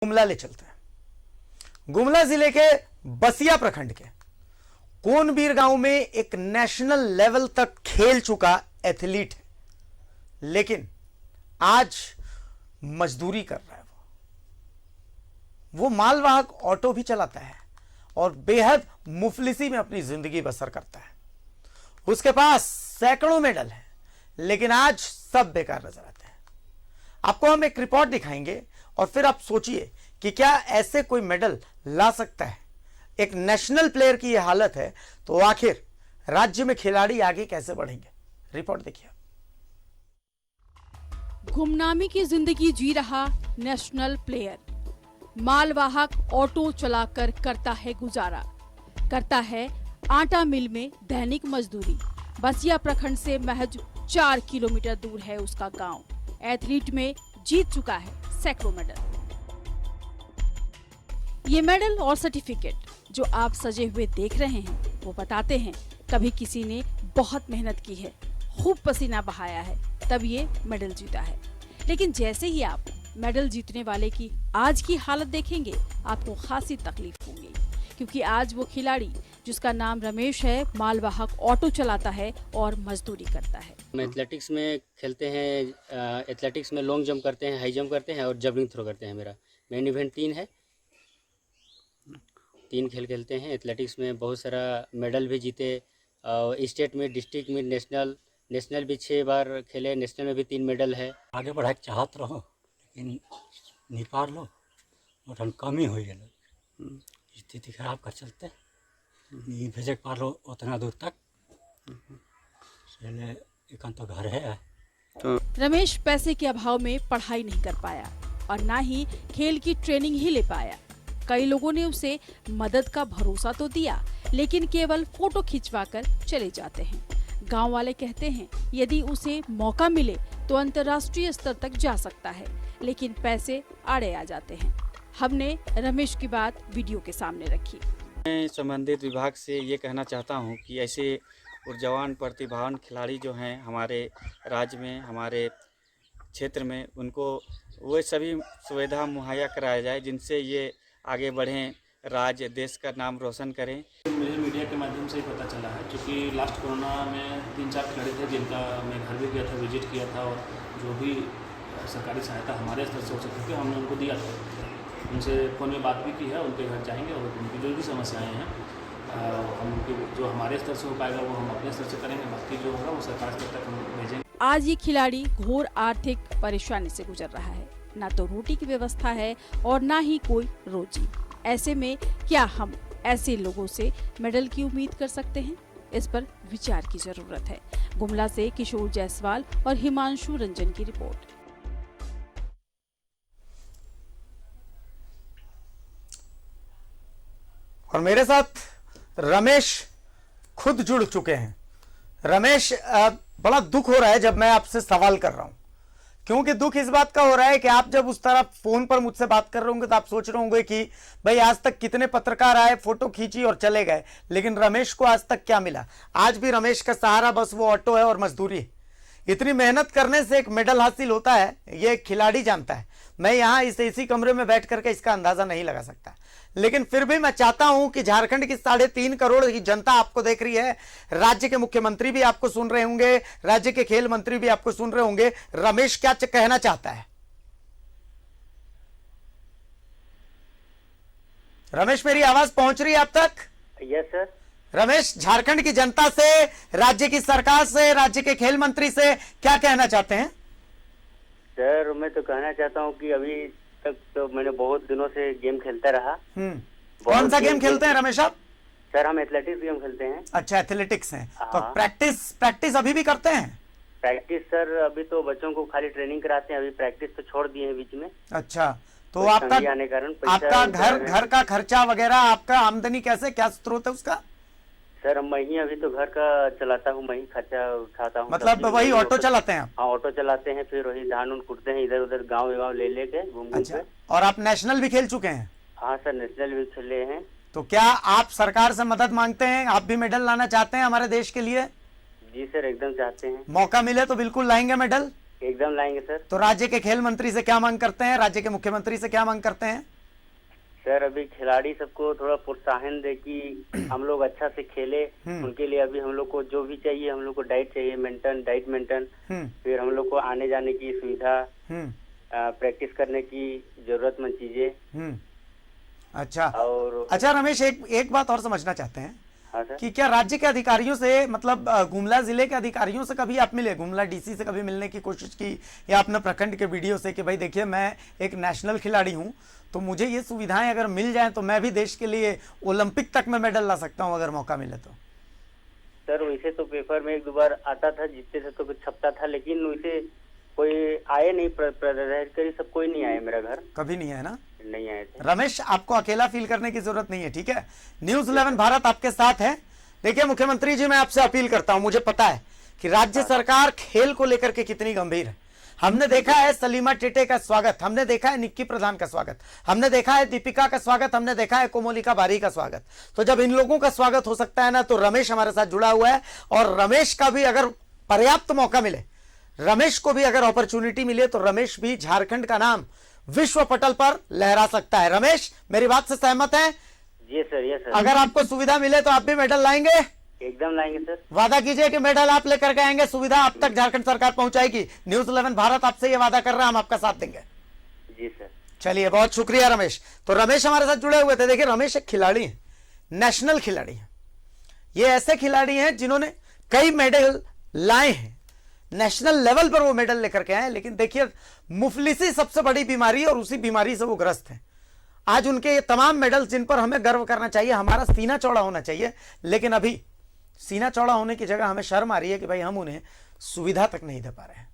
गुमला ले चलते हैं। गुमला जिले के बसिया प्रखंड के कोनबीर गांव में एक नेशनल लेवल तक खेल चुका एथलीट है, लेकिन आज मजदूरी कर रहा है। वो मालवाहक ऑटो भी चलाता है और बेहद मुफलिसी में अपनी जिंदगी बसर करता है। उसके पास सैकड़ों मेडल हैं, लेकिन आज सब बेकार नजर आते हैं। आपको हम एक रिपोर्ट दिखाएंगे और फिर आप सोचिए कि क्या ऐसे कोई मेडल ला सकता है। एक नेशनल प्लेयर की यह हालत है, तो आखिर राज्य में खिलाड़ी आगे कैसे बढ़ेंगे। रिपोर्ट देखिए। गुमनामी की जिंदगी जी रहा नेशनल प्लेयर मालवाहक ऑटो चलाकर करता है गुजारा, करता है आटा मिल में दैनिक मजदूरी। बसिया प्रखंड से महज 4 किलोमीटर दूर है उसका गांव। एथलीट में जीत चुका है सैकड़ों मेडल। ये मेडल और सर्टिफिकेट जो आप सजे हुए देख रहे हैं, वो बताते हैं कभी किसी ने बहुत मेहनत की है, खूब पसीना बहाया है, तब ये मेडल जीता है। लेकिन जैसे ही आप मेडल जीतने वाले की आज की हालत देखेंगे, आपको खासी तकलीफ होगी, क्योंकि आज वो खिलाड़ी जिसका नाम रमेश है, मालवाहक ऑटो चलाता है और मजदूरी करता है। हम एथलेटिक्स में खेलते हैं। एथलेटिक्स में लॉन्ग जंप करते हैं, हाई जंप करते हैं और जवलिंग थ्रो करते हैं। मेरा मेन इवेंट 3 है, 3 खेल खेलते हैं। एथलेटिक्स में बहुत सारा मेडल भी जीते, स्टेट में, डिस्ट्रिक्ट में, नेशनल भी 6 बार खेले। नेशनल में भी 3 मेडल है। आगे बढ़ाए चाहत रहो, लेकिन नहीं पार लो, और कमी हो गए, स्थिति खराब कर चलते नहीं भेजे पार लो उतना दूर तक। एक तो घर है। रमेश पैसे के अभाव में पढ़ाई नहीं कर पाया और ना ही खेल की ट्रेनिंग ही ले पाया। कई लोगों ने उसे मदद का भरोसा तो दिया, लेकिन केवल फोटो खिंचवाकर चले जाते हैं। गांव वाले कहते हैं यदि उसे मौका मिले तो अंतर्राष्ट्रीय स्तर तक जा सकता है, लेकिन पैसे आड़े आ जाते हैं। हमने रमेश की बात वीडियो के सामने रखी। मैं संबंधित विभाग से ये कहना चाहता हूँ कि ऐसे ऊर्जावान प्रतिभावान खिलाड़ी जो हैं हमारे राज्य में, हमारे क्षेत्र में, उनको वो सभी सुविधा मुहैया कराया जाए जिनसे ये आगे बढ़ें, राज्य देश का नाम रोशन करें। मुझे मीडिया के माध्यम से ही पता चला है, क्योंकि लास्ट कोरोना में 3-4 खिलाड़ी थे जिनका मैं घर भी गया था, विजिट किया था, और जो भी सरकारी सहायता हमारे स्तर से हो सकती थी हमने उनको दिया था। उनसे फ़ोन में बात भी की है, उनके घर जाएंगे और उनकी जो भी समस्याएं हैं हम उनकी जो हमारे स्तर से हो पाएगा वो हम अपने स्तर से करेंगे, बाकी जो होगा वो सरकार स्तर तक हम भेजेंगे। आज ये खिलाड़ी घोर आर्थिक परेशानी से गुजर रहा है। ना तो रोटी की व्यवस्था है और ना ही कोई रोजी। ऐसे में क्या हम ऐसे लोगों से मेडल की उम्मीद कर सकते हैं? इस पर विचार की जरूरत है। गुमला से किशोर जायसवाल और हिमांशु रंजन की रिपोर्ट। और मेरे साथ रमेश खुद जुड़ चुके हैं। रमेश, बड़ा दुख हो रहा है जब मैं आपसे सवाल कर रहा हूं, क्योंकि दुख इस बात का हो रहा है कि आप जब उस तरह फोन पर मुझसे बात कर रहे होंगे तो आप सोच रहे होंगे कि भाई आज तक कितने पत्रकार आए, फोटो खींची और चले गए, लेकिन रमेश को आज तक क्या मिला? आज भी रमेश का सहारा बस वो ऑटो है और मजदूरी है। इतनी मेहनत करने से एक मेडल हासिल होता है, ये खिलाड़ी जानता है। मैं यहाँ इस एसी कमरे में बैठ करके इसका अंदाजा नहीं लगा सकता, लेकिन फिर भी मैं चाहता हूं कि झारखंड की 3.5 करोड़ की जनता आपको देख रही है, राज्य के मुख्यमंत्री भी आपको सुन रहे होंगे, राज्य के खेल मंत्री भी आपको सुन रहे होंगे। रमेश क्या कहना चाहता है? रमेश, मेरी आवाज पहुंच रही है आप तक? Yes sir. रमेश, झारखंड की जनता से, राज्य की सरकार से, राज्य के खेल मंत्री से क्या कहना चाहते हैं? सर, मैं तो कहना चाहता हूं कि अभी तक तो मैंने बहुत दिनों से गेम खेलता रहा। कौन सा गेम खेलते हैं रमेश आप? सर, हम एथलेटिक्स गेम खेलते हैं। अच्छा, एथलेटिक्स हैं। तो प्रैक्टिस अभी भी करते हैं? प्रैक्टिस सर अभी तो बच्चों को खाली ट्रेनिंग कराते हैं, अभी प्रैक्टिस तो छोड़ दिए हैं बीच में। अच्छा, तो आपका घर का खर्चा वगैरह, आपका आमदनी कैसे, क्या स्रोत है उसका? सर, मैं ही अभी तो घर का चलाता हूँ, मैं ही खर्चा उठाता हूँ। मतलब वही ऑटो चलाते हैं आप? हाँ, ऑटो चलाते हैं, फिर वही धान कूटते हैं, इधर उधर गाँव ले लेके घूम के। और आप नेशनल भी खेल चुके हैं? हाँ सर, नेशनल भी खेले हैं। तो क्या आप सरकार से मदद मांगते हैं? आप भी मेडल लाना चाहते हैं हमारे देश के लिए? जी सर, एकदम चाहते हैं। मौका मिले तो बिल्कुल लाएंगे मेडल? एकदम लाएंगे सर। तो राज्य के खेल मंत्री से क्या मांग करते हैं, राज्य के मुख्यमंत्री से क्या मांग करते हैं? सर अभी खिलाड़ी सबको थोड़ा प्रोत्साहन दे कि हम लोग अच्छा से खेले। उनके लिए अभी हम लोग को जो भी चाहिए, हम लोग को डाइट चाहिए, डाइट मेंटेन, फिर हम लोग को आने जाने की सुविधा, प्रैक्टिस करने की जरूरतमंद चीजें। अच्छा, और अच्छा रमेश, एक बात और समझना चाहते हैं हाँ सर। कि क्या राज्य के अधिकारियों से, मतलब गुमला जिले के अधिकारियों से कभी आप मिले, गुमला डीसी से कभी मिलने की कोशिश की, या अपने प्रखंड के वीडियो से कि भाई देखिए मैं एक नेशनल खिलाड़ी हूं, तो मुझे ये सुविधाएं अगर मिल जाएं तो मैं भी देश के लिए ओलंपिक तक में मेडल ला सकता हूं अगर मौका मिले तो? सर वैसे तो पेपर में एक दो बार आता था, जीतते थे तो कुछ छपता था, लेकिन वैसे कोई आए नहीं, पदाधिकारी सब कोई नहीं आए मेरा घर, कभी नहीं है ना? नहीं आए थे। रमेश, आपको अकेला फील करने की जरूरत नहीं है, ठीक है? न्यूज 11 भारत आपके साथ है। देखिए मुख्यमंत्री जी, मैं आपसे अपील करता हूं, मुझे पता है कि राज्य सरकार खेल को लेकर के कितनी गंभीर है। हमने देखा है सलीमा टेटे का स्वागत, हमने देखा है निक्की प्रधान का स्वागत, हमने देखा है दीपिका का स्वागत, हमने देखा है कोमोलिका बारी का स्वागत। तो जब इन लोगों का स्वागत हो सकता है ना, तो रमेश हमारे साथ जुड़ा हुआ है, और रमेश का भी अगर पर्याप्त मौका मिले, रमेश को भी अगर अपॉर्चुनिटी मिले, तो रमेश भी झारखंड का नाम विश्व पटल पर लहरा सकता है। रमेश, मेरी बात से सहमत है? जी सर, ये सर। अगर आपको सुविधा मिले तो आप भी मेडल लाएंगे? एकदम लाएंगे सर। वादा कीजिए कि मेडल आप लेकर के आएंगे, सुविधा आप तक झारखंड सरकार पहुंचाएगी। न्यूज 11 भारत आपसे ये वादा कर रहा है, हम आपका साथ देंगे। जी सर। चलिए, बहुत शुक्रिया रमेश। तो रमेश हमारे साथ जुड़े हुए थे। देखिए रमेश एक खिलाड़ी है, नेशनल खिलाड़ी है। ये ऐसे खिलाड़ी हैं जिन्होंने कई मेडल लाए हैं, नेशनल लेवल पर वो मेडल लेकर के आए। लेकिन देखिए मुफलिसी सबसे बड़ी बीमारी है, और उसी बीमारी से वो ग्रस्त है। आज उनके ये तमाम मेडल जिन पर हमें गर्व करना चाहिए, हमारा सीना चौड़ा होना चाहिए, लेकिन अभी सीना चौड़ा होने की जगह हमें शर्म आ रही है कि भाई हम उन्हें सुविधा तक नहीं दे पा रहे हैं।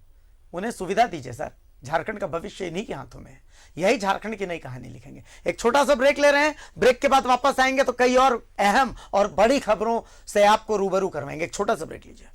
उन्हें सुविधा दीजिए सर, झारखंड का भविष्य इन्हीं के हाथों में है। यही झारखंड की नई कहानी लिखेंगे। एक छोटा सा ब्रेक ले रहे हैं, ब्रेक के बाद वापस आएंगे तो कई और अहम और बड़ी खबरों से आपको रूबरू करवाएंगे। एक छोटा सा ब्रेक लीजिए।